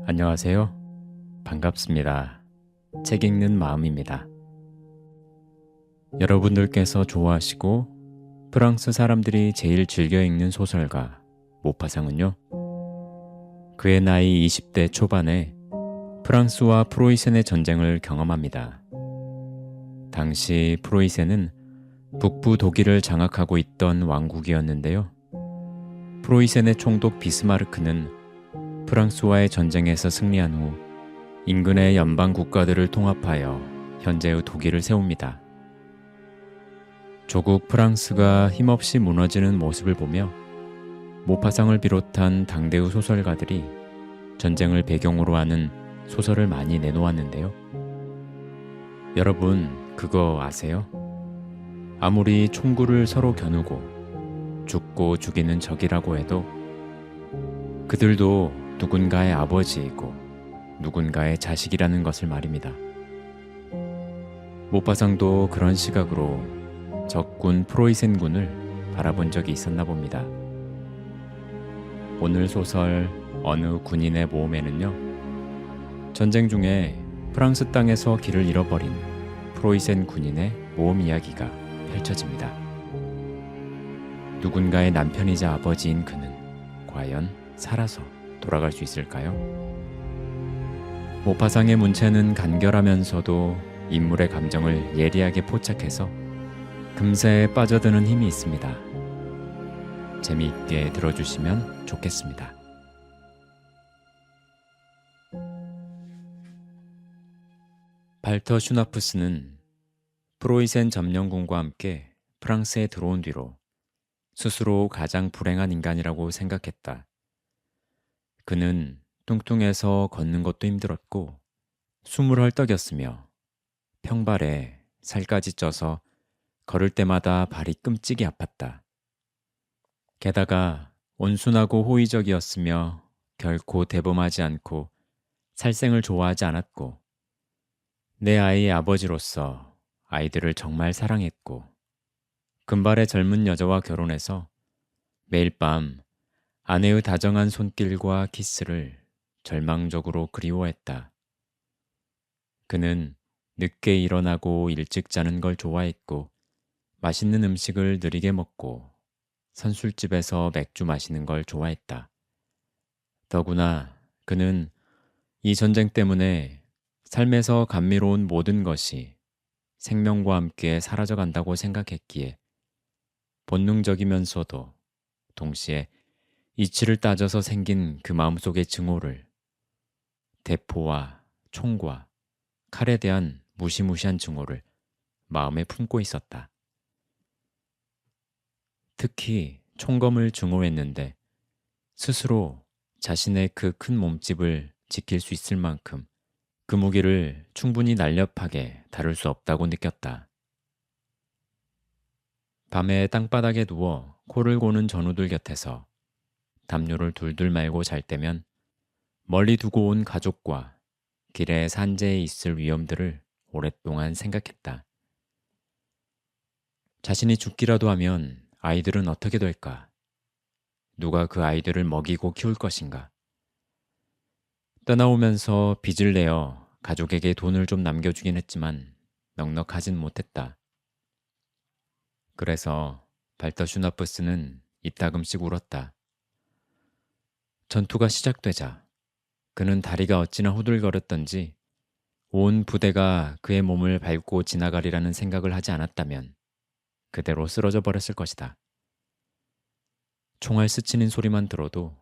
안녕하세요. 반갑습니다. 책 읽는 마음입니다. 여러분들께서 좋아하시고 프랑스 사람들이 제일 즐겨 읽는 소설가 모파상은요, 그의 나이 20대 초반에 프랑스와 프로이센의 전쟁을 경험합니다. 당시 프로이센은 북부 독일을 장악하고 있던 왕국이었는데요. 프로이센의 총독 비스마르크는 프랑스와의 전쟁에서 승리한 후 인근의 연방 국가들을 통합하여 현재의 독일을 세웁니다. 조국 프랑스가 힘없이 무너지는 모습을 보며 모파상을 비롯한 당대의 소설가들이 전쟁을 배경으로 하는 소설을 많이 내놓았는데요. 여러분, 그거 아세요? 아무리 총구를 서로 겨누고 죽고 죽이는 적이라고 해도 그들도 누군가의 아버지이고 누군가의 자식이라는 것을 말입니다. 모파상도 그런 시각으로 적군 프로이센군을 바라본 적이 있었나 봅니다. 오늘 소설 어느 군인의 모험에는요, 전쟁 중에 프랑스 땅에서 길을 잃어버린 프로이센 군인의 모험 이야기가 펼쳐집니다. 누군가의 남편이자 아버지인 그는 과연 살아서 돌아갈 수 있을까요? 모파상의 문체는 간결하면서도 인물의 감정을 예리하게 포착해서 금세 빠져드는 힘이 있습니다. 재미있게 들어주시면 좋겠습니다. 발터 슈나프스는 프로이센 점령군과 함께 프랑스에 들어온 뒤로 스스로 가장 불행한 인간이라고 생각했다. 그는 뚱뚱해서 걷는 것도 힘들었고 숨을 헐떡였으며 평발에 살까지 쪄서 걸을 때마다 발이 끔찍이 아팠다. 게다가 온순하고 호의적이었으며 결코 대범하지 않고 살생을 좋아하지 않았고 내 아이의 아버지로서 아이들을 정말 사랑했고 금발의 젊은 여자와 결혼해서 매일 밤 아내의 다정한 손길과 키스를 절망적으로 그리워했다. 그는 늦게 일어나고 일찍 자는 걸 좋아했고 맛있는 음식을 느리게 먹고 선술집에서 맥주 마시는 걸 좋아했다. 더구나 그는 이 전쟁 때문에 삶에서 감미로운 모든 것이 생명과 함께 사라져간다고 생각했기에 본능적이면서도 동시에 이치를 따져서 생긴 그 마음속의 증오를 대포와 총과 칼에 대한 무시무시한 증오를 마음에 품고 있었다. 특히 총검을 증오했는데 스스로 자신의 그 큰 몸집을 지킬 수 있을 만큼 그 무기를 충분히 날렵하게 다룰 수 없다고 느꼈다. 밤에 땅바닥에 누워 코를 고는 전우들 곁에서 담요를 둘둘 말고 잘 때면 멀리 두고 온 가족과 길에 산재에 있을 위험들을 오랫동안 생각했다. 자신이 죽기라도 하면 아이들은 어떻게 될까? 누가 그 아이들을 먹이고 키울 것인가? 떠나오면서 빚을 내어 가족에게 돈을 좀 남겨주긴 했지만 넉넉하진 못했다. 그래서 발터 슈나프스는 이따금씩 울었다. 전투가 시작되자 그는 다리가 어찌나 후들거렸던지 온 부대가 그의 몸을 밟고 지나가리라는 생각을 하지 않았다면 그대로 쓰러져 버렸을 것이다. 총알 스치는 소리만 들어도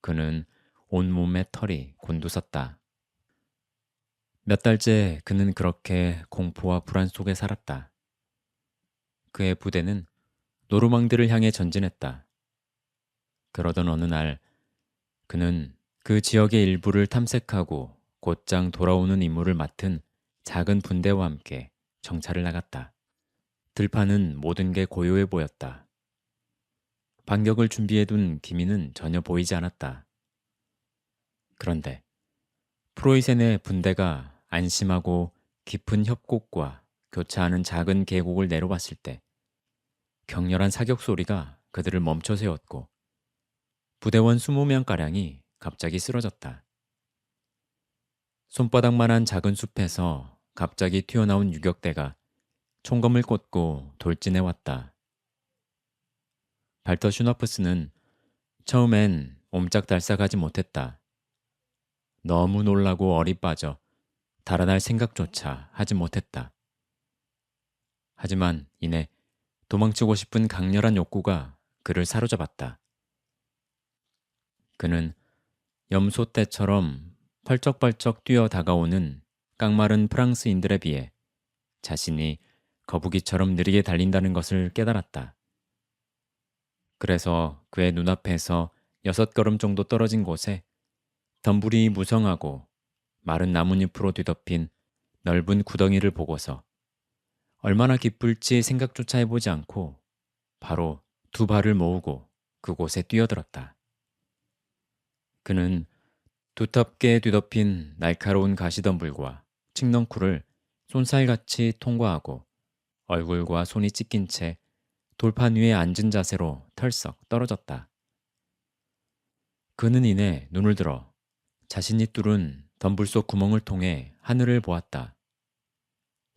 그는 온몸에 털이 곤두섰다. 몇 달째 그는 그렇게 공포와 불안 속에 살았다. 그의 부대는 노르망디를 향해 전진했다. 그러던 어느 날 그는 그 지역의 일부를 탐색하고 곧장 돌아오는 임무를 맡은 작은 분대와 함께 정찰을 나갔다. 들판은 모든 게 고요해 보였다. 반격을 준비해둔 기민은 전혀 보이지 않았다. 그런데 프로이센의 분대가 안심하고 깊은 협곡과 교차하는 작은 계곡을 내려왔을 때 격렬한 사격 소리가 그들을 멈춰 세웠고 부대원 20명가량이 갑자기 쓰러졌다. 손바닥만한 작은 숲에서 갑자기 튀어나온 유격대가 총검을 꽂고 돌진해 왔다. 발터 슈나프스는 처음엔 옴짝달싹하지 못했다. 너무 놀라고 얼이 빠져 달아날 생각조차 하지 못했다. 하지만 이내 도망치고 싶은 강렬한 욕구가 그를 사로잡았다. 그는 염소떼처럼 펄쩍펄쩍 뛰어 다가오는 깡마른 프랑스인들에 비해 자신이 거북이처럼 느리게 달린다는 것을 깨달았다. 그래서 그의 눈앞에서 6걸음 정도 떨어진 곳에 덤불이 무성하고 마른 나뭇잎으로 뒤덮인 넓은 구덩이를 보고서 얼마나 기쁠지 생각조차 해보지 않고 바로 2발을 모으고 그곳에 뛰어들었다. 그는 두텁게 뒤덮인 날카로운 가시덤불과 칡넝쿨을 쏜살같이 통과하고 얼굴과 손이 찢긴 채 돌판 위에 앉은 자세로 털썩 떨어졌다. 그는 이내 눈을 들어 자신이 뚫은 덤불 속 구멍을 통해 하늘을 보았다.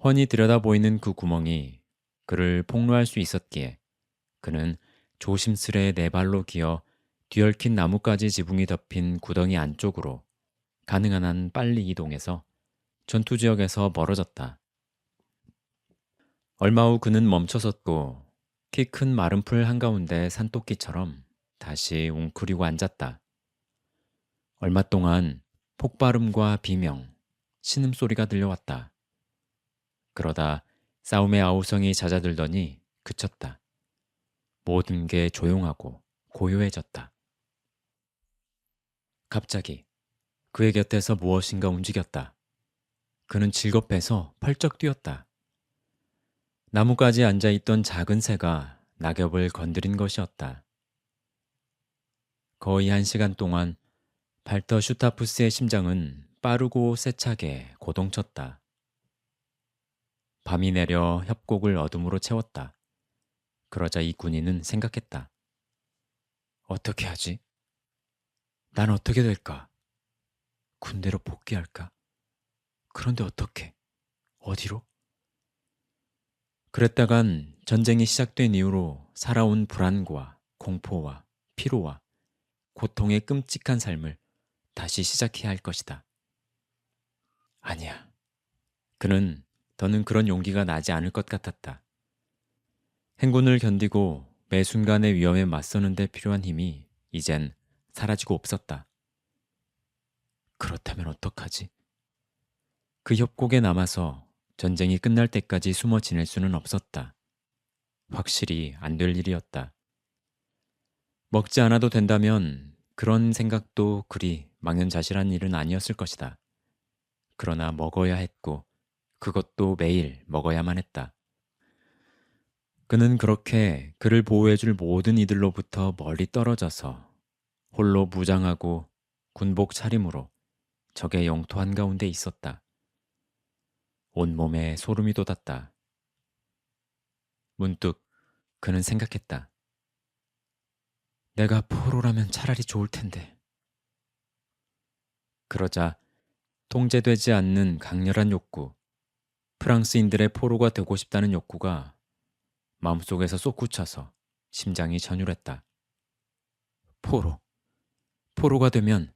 훤히 들여다 보이는 그 구멍이 그를 폭로할 수 있었기에 그는 조심스레 4발로 기어 뒤얽힌 나뭇가지 지붕이 덮인 구덩이 안쪽으로 가능한 한 빨리 이동해서 전투 지역에서 멀어졌다. 얼마 후 그는 멈춰섰고 키 큰 마른 풀 한가운데 산토끼처럼 다시 웅크리고 앉았다. 얼마 동안 폭발음과 비명, 신음소리가 들려왔다. 그러다 싸움의 아우성이 잦아들더니 그쳤다. 모든 게 조용하고 고요해졌다. 갑자기 그의 곁에서 무엇인가 움직였다. 그는 질겁해서 펄쩍 뛰었다. 나뭇가지에 앉아있던 작은 새가 낙엽을 건드린 것이었다. 거의 1시간 동안 발터 슈타프스의 심장은 빠르고 세차게 고동쳤다. 밤이 내려 협곡을 어둠으로 채웠다. 그러자 이 군인은 생각했다. 어떻게 하지? 난 어떻게 될까? 군대로 복귀할까? 그런데 어떻게? 어디로? 그랬다간 전쟁이 시작된 이후로 살아온 불안과 공포와 피로와 고통의 끔찍한 삶을 다시 시작해야 할 것이다. 아니야. 그는 더는 그런 용기가 나지 않을 것 같았다. 행군을 견디고 매 순간의 위험에 맞서는 데 필요한 힘이 이젠 사라지고 없었다. 그렇다면 어떡하지? 그 협곡에 남아서 전쟁이 끝날 때까지 숨어 지낼 수는 없었다. 확실히 안 될 일이었다. 먹지 않아도 된다면 그런 생각도 그리 망연자실한 일은 아니었을 것이다. 그러나 먹어야 했고 그것도 매일 먹어야만 했다. 그는 그렇게 그를 보호해줄 모든 이들로부터 멀리 떨어져서 홀로 무장하고 군복 차림으로 적의 영토 한가운데 있었다. 온몸에 소름이 돋았다. 문득 그는 생각했다. 내가 포로라면 차라리 좋을 텐데. 그러자 통제되지 않는 강렬한 욕구, 프랑스인들의 포로가 되고 싶다는 욕구가 마음속에서 솟구쳐서 심장이 전율했다. 포로가 되면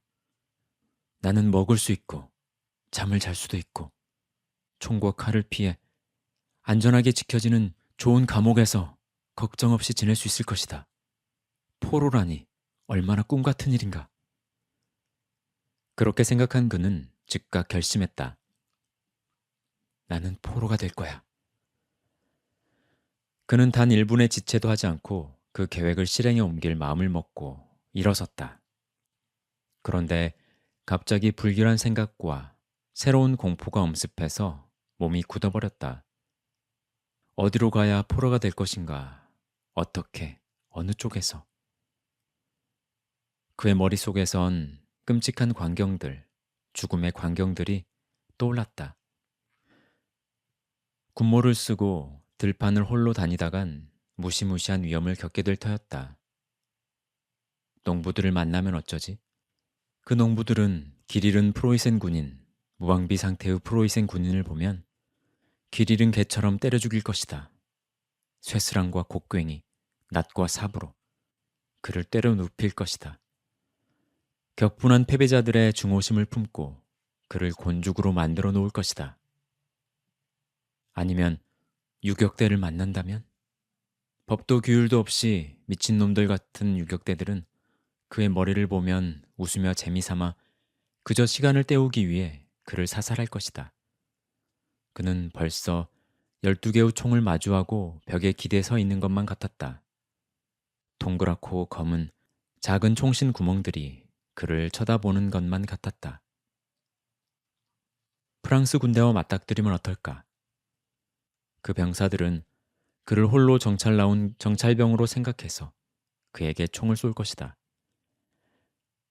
나는 먹을 수 있고 잠을 잘 수도 있고 총과 칼을 피해 안전하게 지켜지는 좋은 감옥에서 걱정 없이 지낼 수 있을 것이다. 포로라니 얼마나 꿈 같은 일인가. 그렇게 생각한 그는 즉각 결심했다. 나는 포로가 될 거야. 그는 단 1분의 지체도 하지 않고 그 계획을 실행에 옮길 마음을 먹고 일어섰다. 그런데 갑자기 불길한 생각과 새로운 공포가 엄습해서 몸이 굳어버렸다. 어디로 가야 포로가 될 것인가? 어떻게? 어느 쪽에서? 그의 머릿속에선 끔찍한 광경들, 죽음의 광경들이 떠올랐다. 군모를 쓰고 들판을 홀로 다니다간 무시무시한 위험을 겪게 될 터였다. 농부들을 만나면 어쩌지? 그 농부들은 길 잃은 프로이센 군인 무방비 상태의 프로이센 군인을 보면 길 잃은 개처럼 때려 죽일 것이다. 쇠스랑과 곡괭이, 낫과 삽으로 그를 때려 눕힐 것이다. 격분한 패배자들의 중호심을 품고 그를 곤죽으로 만들어 놓을 것이다. 아니면 유격대를 만난다면? 법도 규율도 없이 미친놈들 같은 유격대들은 그의 머리를 보면 웃으며 재미삼아 그저 시간을 때우기 위해 그를 사살할 것이다. 그는 벌써 12개의 총을 마주하고 벽에 기대 서 있는 것만 같았다. 동그랗고 검은 작은 총신 구멍들이 그를 쳐다보는 것만 같았다. 프랑스 군대와 맞닥뜨리면 어떨까? 그 병사들은 그를 홀로 정찰 나온 정찰병으로 생각해서 그에게 총을 쏠 것이다.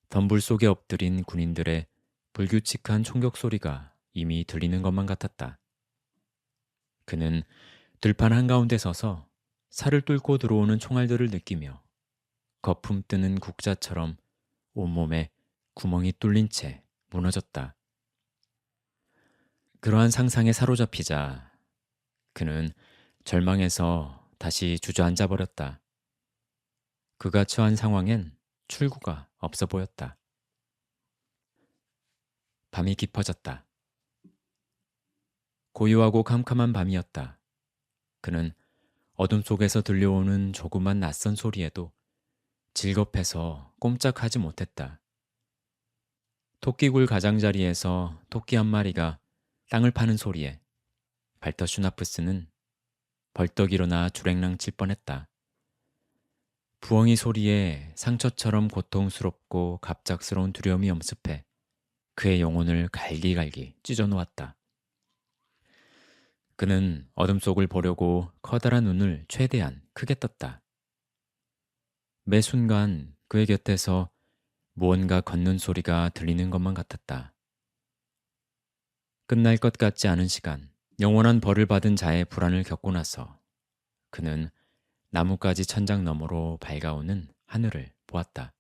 덤불 속에 엎드린 군인들의 불규칙한 총격 소리가 이미 들리는 것만 같았다. 그는 들판 한가운데 서서 살을 뚫고 들어오는 총알들을 느끼며 거품 뜨는 국자처럼 온몸에 구멍이 뚫린 채 무너졌다. 그러한 상상에 사로잡히자 그는 절망에서 다시 주저앉아 버렸다. 그가 처한 상황엔 출구가 없어 보였다. 밤이 깊어졌다. 고요하고 캄캄한 밤이었다. 그는 어둠 속에서 들려오는 조그만 낯선 소리에도 질겁해서 꼼짝하지 못했다. 토끼굴 가장자리에서 토끼 한 마리가 땅을 파는 소리에 발터 슈나프스는 벌떡 일어나 주랭랑 칠 뻔했다. 부엉이 소리에 상처처럼 고통스럽고 갑작스러운 두려움이 엄습해 그의 영혼을 갈기갈기 찢어놓았다. 그는 어둠 속을 보려고 커다란 눈을 최대한 크게 떴다. 매 순간 그의 곁에서 무언가 걷는 소리가 들리는 것만 같았다. 끝날 것 같지 않은 시간, 영원한 벌을 받은 자의 불안을 겪고 나서 그는 나뭇가지 천장 너머로 밝아오는 하늘을 보았다.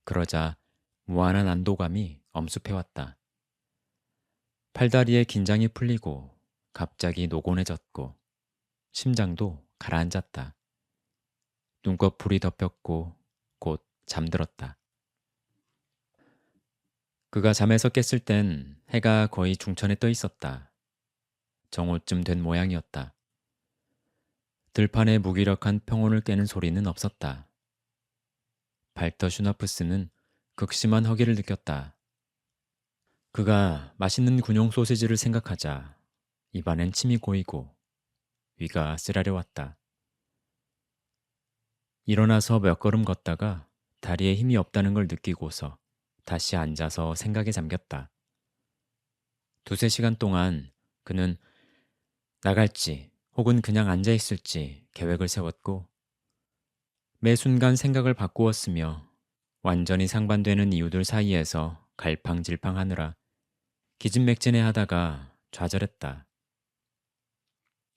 그러자 무한한 안도감이 엄습해왔다. 팔다리에 긴장이 풀리고 갑자기 노곤해졌고 심장도 가라앉았다. 눈꺼풀이 덮였고 곧 잠들었다. 그가 잠에서 깼을 땐 해가 거의 중천에 떠 있었다. 정오쯤 된 모양이었다. 들판의 무기력한 평온을 깨는 소리는 없었다. 발터 슈나프스는 극심한 허기를 느꼈다. 그가 맛있는 군용 소시지를 생각하자 입안엔 침이 고이고 위가 쓰라려왔다. 일어나서 몇 걸음 걷다가 다리에 힘이 없다는 걸 느끼고서 다시 앉아서 생각에 잠겼다. 2~3시간 동안 그는 나갈지 혹은 그냥 앉아있을지 계획을 세웠고 매 순간 생각을 바꾸었으며 완전히 상반되는 이유들 사이에서 갈팡질팡하느라 기진맥진해하다가 좌절했다.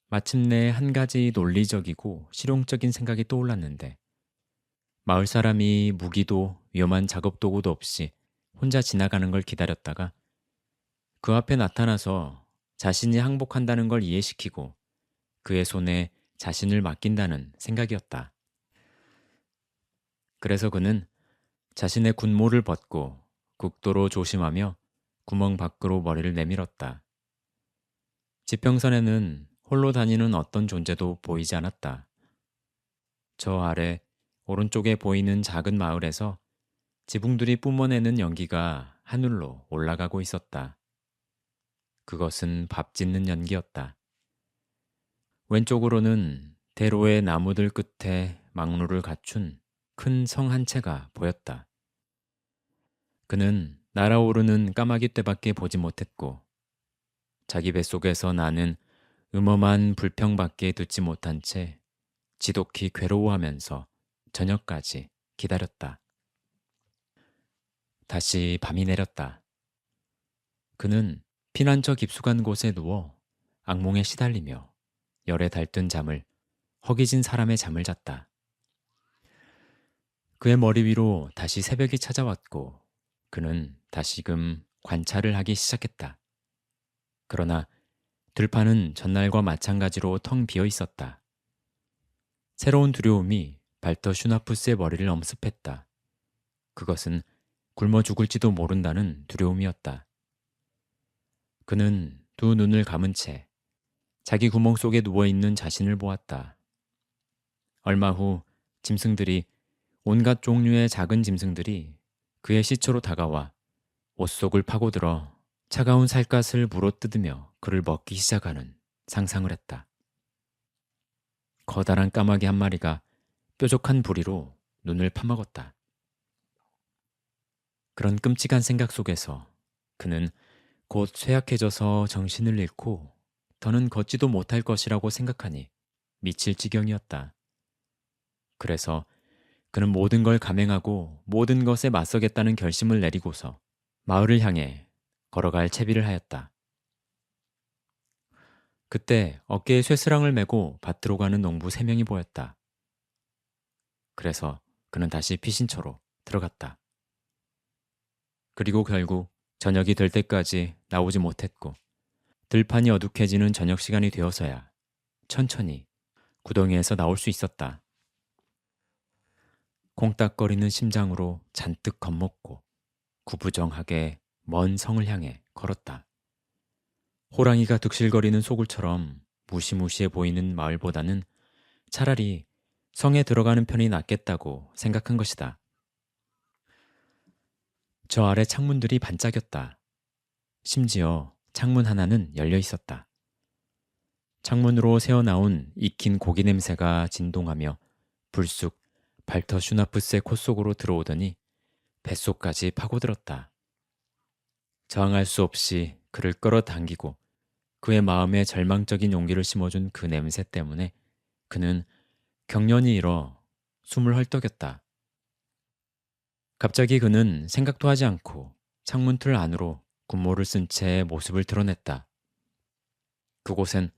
마침내 한 가지 논리적이고 실용적인 생각이 떠올랐는데 마을 사람이 무기도 위험한 작업도구도 없이 혼자 지나가는 걸 기다렸다가 그 앞에 나타나서 자신이 항복한다는 걸 이해시키고 그의 손에 자신을 맡긴다는 생각이었다. 그래서 그는 자신의 군모를 벗고 극도로 조심하며 구멍 밖으로 머리를 내밀었다. 지평선에는 홀로 다니는 어떤 존재도 보이지 않았다. 저 아래 오른쪽에 보이는 작은 마을에서 지붕들이 뿜어내는 연기가 하늘로 올라가고 있었다. 그것은 밥 짓는 연기였다. 왼쪽으로는 대로의 나무들 끝에 망루를 갖춘 큰 성 한 채가 보였다. 그는 날아오르는 까마귀 떼밖에 보지 못했고 자기 뱃속에서 나는 음험한 불평밖에 듣지 못한 채 지독히 괴로워하면서 저녁까지 기다렸다. 다시 밤이 내렸다. 그는 피난처 깊숙한 곳에 누워 악몽에 시달리며 열에 달뜬 잠을 허기진 사람의 잠을 잤다. 그의 머리 위로 다시 새벽이 찾아왔고 그는 다시금 관찰을 하기 시작했다. 그러나 들판은 전날과 마찬가지로 텅 비어 있었다. 새로운 두려움이 발터 슈나푸스의 머리를 엄습했다. 그것은 굶어 죽을지도 모른다는 두려움이었다. 그는 두 눈을 감은 채 자기 구멍 속에 누워있는 자신을 보았다. 얼마 후 짐승들이, 온갖 종류의 작은 짐승들이 그의 시초로 다가와 옷 속을 파고들어 차가운 살갗을 물어뜯으며 그를 먹기 시작하는 상상을 했다. 커다란 까마귀 한 마리가 뾰족한 부리로 눈을 파먹었다. 그런 끔찍한 생각 속에서 그는 곧 쇠약해져서 정신을 잃고 더는 걷지도 못할 것이라고 생각하니 미칠 지경이었다. 그래서 그는 모든 걸 감행하고 모든 것에 맞서겠다는 결심을 내리고서 마을을 향해 걸어갈 채비를 하였다. 그때 어깨에 쇠스랑을 메고 밭으로 가는 농부 3명이 보였다. 그래서 그는 다시 피신처로 들어갔다. 그리고 결국 저녁이 될 때까지 나오지 못했고 들판이 어둑해지는 저녁 시간이 되어서야 천천히 구덩이에서 나올 수 있었다. 콩닥거리는 심장으로 잔뜩 겁먹고 구부정하게 먼 성을 향해 걸었다. 호랑이가 득실거리는 소굴처럼 무시무시해 보이는 마을보다는 차라리 성에 들어가는 편이 낫겠다고 생각한 것이다. 저 아래 창문들이 반짝였다. 심지어 창문 하나는 열려 있었다. 창문으로 새어나온 익힌 고기 냄새가 진동하며 불쑥 발터 슈나프스의 콧 속으로 들어오더니 뱃속까지 파고들었다. 저항할 수 없이 그를 끌어당기고 그의 마음에 절망적인 용기를 심어준 그 냄새 때문에 그는 경련이 일어 숨을 헐떡였다. 갑자기 그는 생각도 하지 않고 창문틀 안으로 군모를 쓴 채 모습을 드러냈다. 그곳엔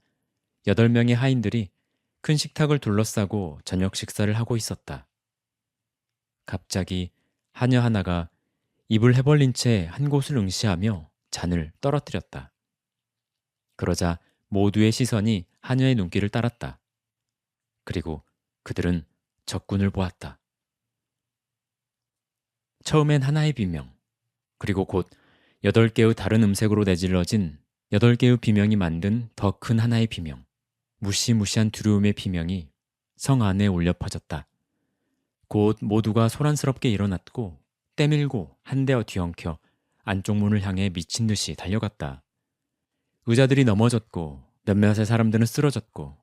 8명의 하인들이 큰 식탁을 둘러싸고 저녁 식사를 하고 있었다. 갑자기 하녀 하나가 입을 해벌린 채 한 곳을 응시하며 잔을 떨어뜨렸다. 그러자 모두의 시선이 하녀의 눈길을 따랐다. 그리고 그들은 적군을 보았다. 처음엔 하나의 비명, 그리고 곧 8개의 다른 음색으로 내질러진 8개의 비명이 만든 더 큰 하나의 비명, 무시무시한 두려움의 비명이 성 안에 울려 퍼졌다. 곧 모두가 소란스럽게 일어났고 때밀고 한 대어 뒤엉켜 안쪽 문을 향해 미친 듯이 달려갔다. 의자들이 넘어졌고 몇몇의 사람들은 쓰러졌고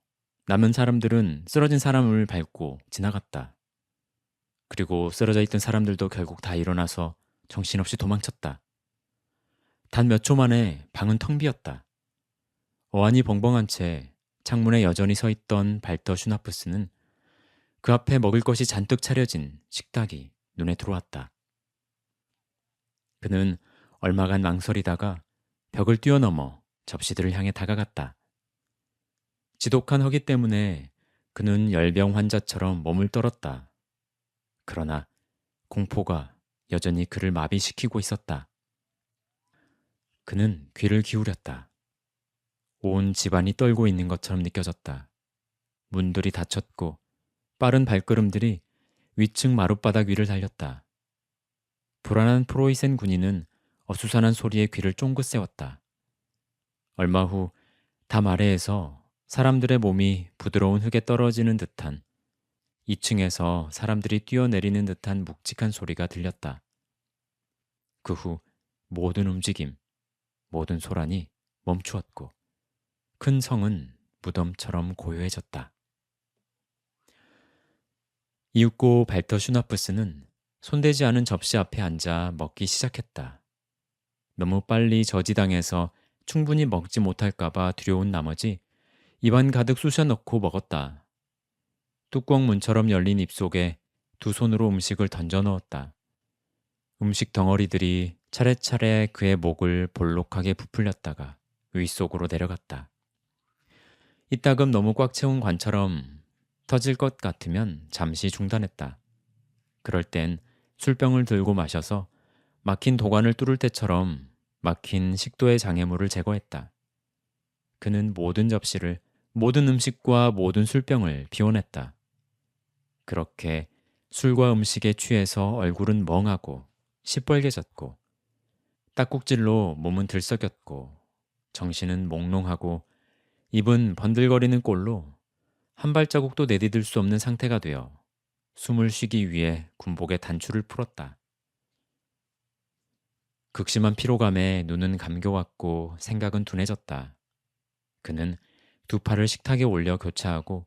남은 사람들은 쓰러진 사람을 밟고 지나갔다. 그리고 쓰러져 있던 사람들도 결국 다 일어나서 정신없이 도망쳤다. 단 몇 초 만에 방은 텅 비었다. 어안이 벙벙한 채 창문에 여전히 서 있던 발터 슈나프스는 그 앞에 먹을 것이 잔뜩 차려진 식탁이 눈에 들어왔다. 그는 얼마간 망설이다가 벽을 뛰어넘어 접시들을 향해 다가갔다. 지독한 허기 때문에 그는 열병 환자처럼 몸을 떨었다. 그러나 공포가 여전히 그를 마비시키고 있었다. 그는 귀를 기울였다. 온 집안이 떨고 있는 것처럼 느껴졌다. 문들이 닫혔고 빠른 발걸음들이 위층 마룻바닥 위를 달렸다. 불안한 프로이센 군인은 어수선한 소리에 귀를 쫑긋 세웠다. 얼마 후 담 아래에서 사람들의 몸이 부드러운 흙에 떨어지는 듯한 2층에서 사람들이 뛰어내리는 듯한 묵직한 소리가 들렸다. 그 후 모든 움직임, 모든 소란이 멈추었고 큰 성은 무덤처럼 고요해졌다. 이윽고 발터 슈나프스는 손대지 않은 접시 앞에 앉아 먹기 시작했다. 너무 빨리 저지당해서 충분히 먹지 못할까봐 두려운 나머지 입안 가득 쑤셔 넣고 먹었다. 뚜껑 문처럼 열린 입속에 두 손으로 음식을 던져 넣었다. 음식 덩어리들이 차례차례 그의 목을 볼록하게 부풀렸다가 윗속으로 내려갔다. 이따금 너무 꽉 채운 관처럼 터질 것 같으면 잠시 중단했다. 그럴 땐 술병을 들고 마셔서 막힌 도관을 뚫을 때처럼 막힌 식도의 장애물을 제거했다. 그는 모든 접시를, 모든 음식과 모든 술병을 비워냈다. 그렇게 술과 음식에 취해서 얼굴은 멍하고 시뻘개졌고 딱꼭질로 몸은 들썩였고 정신은 몽롱하고 입은 번들거리는 꼴로 한 발자국도 내디딜 수 없는 상태가 되어 숨을 쉬기 위해 군복의 단추를 풀었다. 극심한 피로감에 눈은 감겨왔고 생각은 둔해졌다. 그는 두 팔을 식탁에 올려 교차하고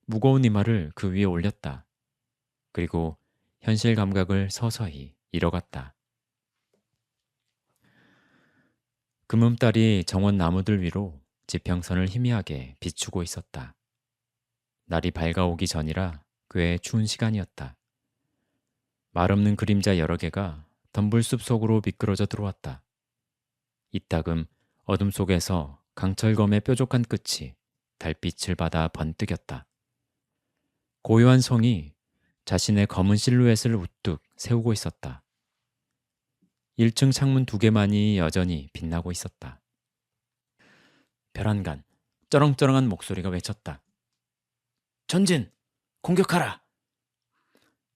무거운 이마를 그 위에 올렸다. 그리고 현실 감각을 서서히 잃어갔다. 금음달이 정원 나무들 위로 지평선을 희미하게 비추고 있었다. 날이 밝아오기 전이라 꽤 추운 시간이었다. 말없는 그림자 여러 개가 덤불숲 속으로 미끄러져 들어왔다. 이따금 어둠 속에서 강철검의 뾰족한 끝이 달빛을 받아 번뜩였다. 고요한 성이 자신의 검은 실루엣을 우뚝 세우고 있었다. 1층 창문 2개만이 여전히 빛나고 있었다. 벼란간 쩌렁쩌렁한 목소리가 외쳤다. 전진! 공격하라!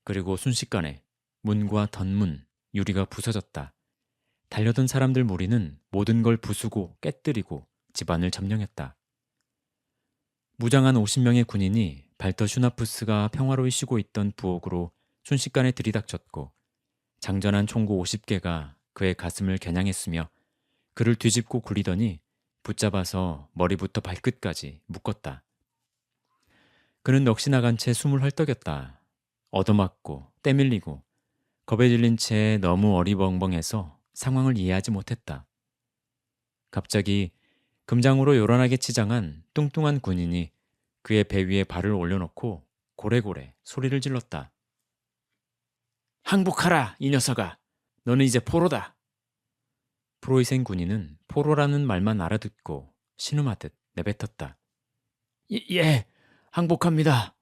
그리고 순식간에 문과 덧문, 유리가 부서졌다. 달려든 사람들 무리는 모든 걸 부수고 깨뜨리고 집안을 점령했다. 무장한 50명의 군인이 발터 슈나푸스가 평화로이 쉬고 있던 부엌으로 순식간에 들이닥쳤고 장전한 총구 50개가 그의 가슴을 겨냥했으며 그를 뒤집고 굴리더니 붙잡아서 머리부터 발끝까지 묶었다. 그는 넋이 나간 채 숨을 헐떡였다. 얻어맞고 때밀리고 겁에 질린 채 너무 어리벙벙해서 상황을 이해하지 못했다. 갑자기 금장으로 요란하게 치장한 뚱뚱한 군인이 그의 배 위에 발을 올려놓고 고래고래 소리를 질렀다. 항복하라, 이 녀석아. 너는 이제 포로다. 프로이센 군인은 포로라는 말만 알아듣고 신음하듯 내뱉었다. 예, 항복합니다.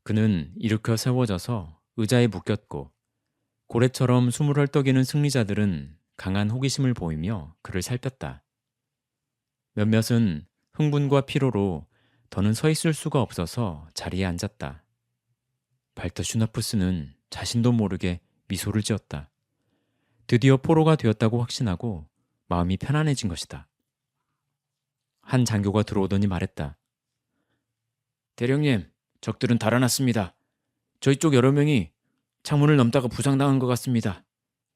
그는 일으켜 세워져서 의자에 묶였고 고래처럼 숨을 헐떡이는 승리자들은 강한 호기심을 보이며 그를 살폈다. 몇몇은 흥분과 피로로 더는 서 있을 수가 없어서 자리에 앉았다. 발터 슈나푸스는 자신도 모르게 미소를 지었다. 드디어 포로가 되었다고 확신하고 마음이 편안해진 것이다. 한 장교가 들어오더니 말했다. 대령님, 적들은 달아났습니다. 저희 쪽 여러 명이 창문을 넘다가 부상당한 것 같습니다.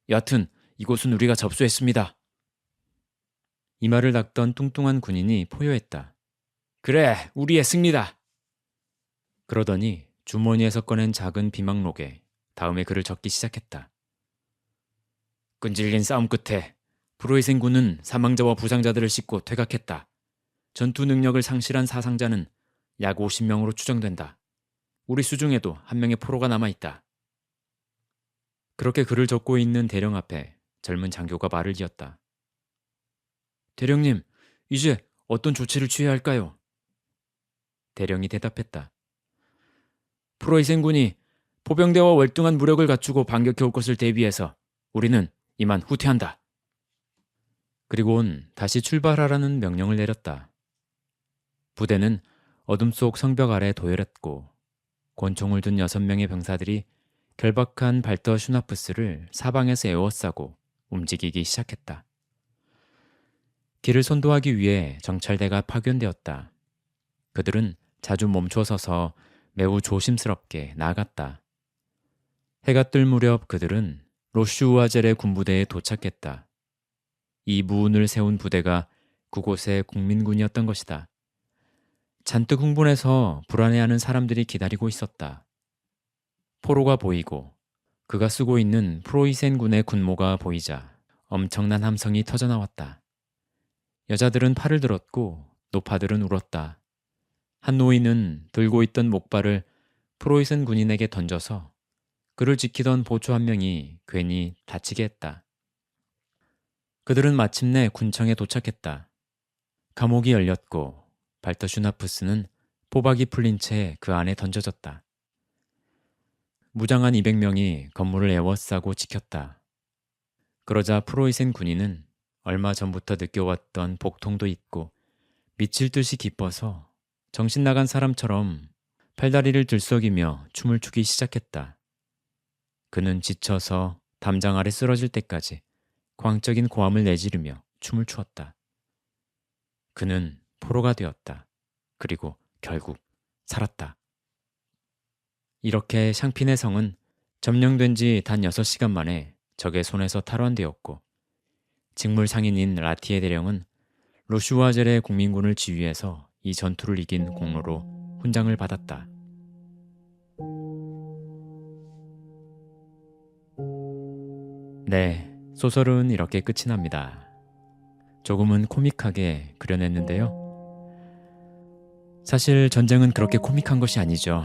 여하튼 이곳은 우리가 접수했습니다. 이 말을 닦던 뚱뚱한 군인이 포효했다. 그래, 우리의 승리다. 그러더니 주머니에서 꺼낸 작은 비망록에 다음에 글을 적기 시작했다. 끈질긴 싸움 끝에 프로이센 군은 사망자와 부상자들을 싣고 퇴각했다. 전투 능력을 상실한 사상자는 약 50명으로 추정된다. 우리 수중에도 한 명의 포로가 남아있다. 그렇게 글을 적고 있는 대령 앞에 젊은 장교가 말을 이었다. 대령님, 이제 어떤 조치를 취해야 할까요? 대령이 대답했다. 프로이센 군이 포병대와 월등한 무력을 갖추고 반격해 올 것을 대비해서 우리는 이만 후퇴한다. 그리고는 다시 출발하라는 명령을 내렸다. 부대는 어둠 속 성벽 아래 도열했고 권총을 든 6명의 병사들이 결박한 발터 슈나푸스를 사방에서 에워싸고 움직이기 시작했다. 길을 선도하기 위해 정찰대가 파견되었다. 그들은 자주 멈춰서서 매우 조심스럽게 나아갔다. 해가 뜰 무렵 그들은 로슈우아젤의 군부대에 도착했다. 이 무운을 세운 부대가 그곳의 국민군이었던 것이다. 잔뜩 흥분해서 불안해하는 사람들이 기다리고 있었다. 포로가 보이고 그가 쓰고 있는 프로이센 군의 군모가 보이자 엄청난 함성이 터져나왔다. 여자들은 팔을 들었고 노파들은 울었다. 한 노인은 들고 있던 목발을 프로이센 군인에게 던져서 그를 지키던 보초 한 명이 괜히 다치게 했다. 그들은 마침내 군청에 도착했다. 감옥이 열렸고 발터 슈나푸스는 포박이 풀린 채 그 안에 던져졌다. 무장한 200명이 건물을 에워싸고 지켰다. 그러자 프로이센 군인은 얼마 전부터 느껴왔던 복통도 있고 미칠 듯이 기뻐서 정신 나간 사람처럼 팔다리를 들썩이며 춤을 추기 시작했다. 그는 지쳐서 담장 아래 쓰러질 때까지 광적인 고함을 내지르며 춤을 추었다. 그는 포로가 되었다. 그리고 결국 살았다. 이렇게 샹핀의 성은 점령된 지 단 6시간 만에 적의 손에서 탈환되었고 직물 상인인 라티에 대령은 로슈아젤의 국민군을 지휘해서 이 전투를 이긴 공로로 훈장을 받았다. 네, 소설은 이렇게 끝이 납니다. 조금은 코믹하게 그려냈는데요. 사실 전쟁은 그렇게 코믹한 것이 아니죠.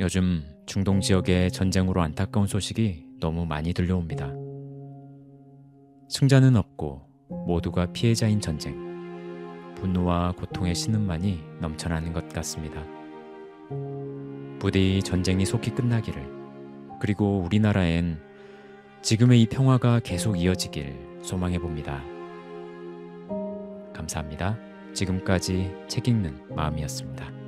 요즘 중동 지역의 전쟁으로 안타까운 소식이 너무 많이 들려옵니다. 승자는 없고 모두가 피해자인 전쟁. 분노와 고통의 신음만이 넘쳐나는 것 같습니다. 부디 전쟁이 속히 끝나기를, 그리고 우리나라엔 지금의 이 평화가 계속 이어지길 소망해 봅니다. 감사합니다. 지금까지 책 읽는 마음이었습니다.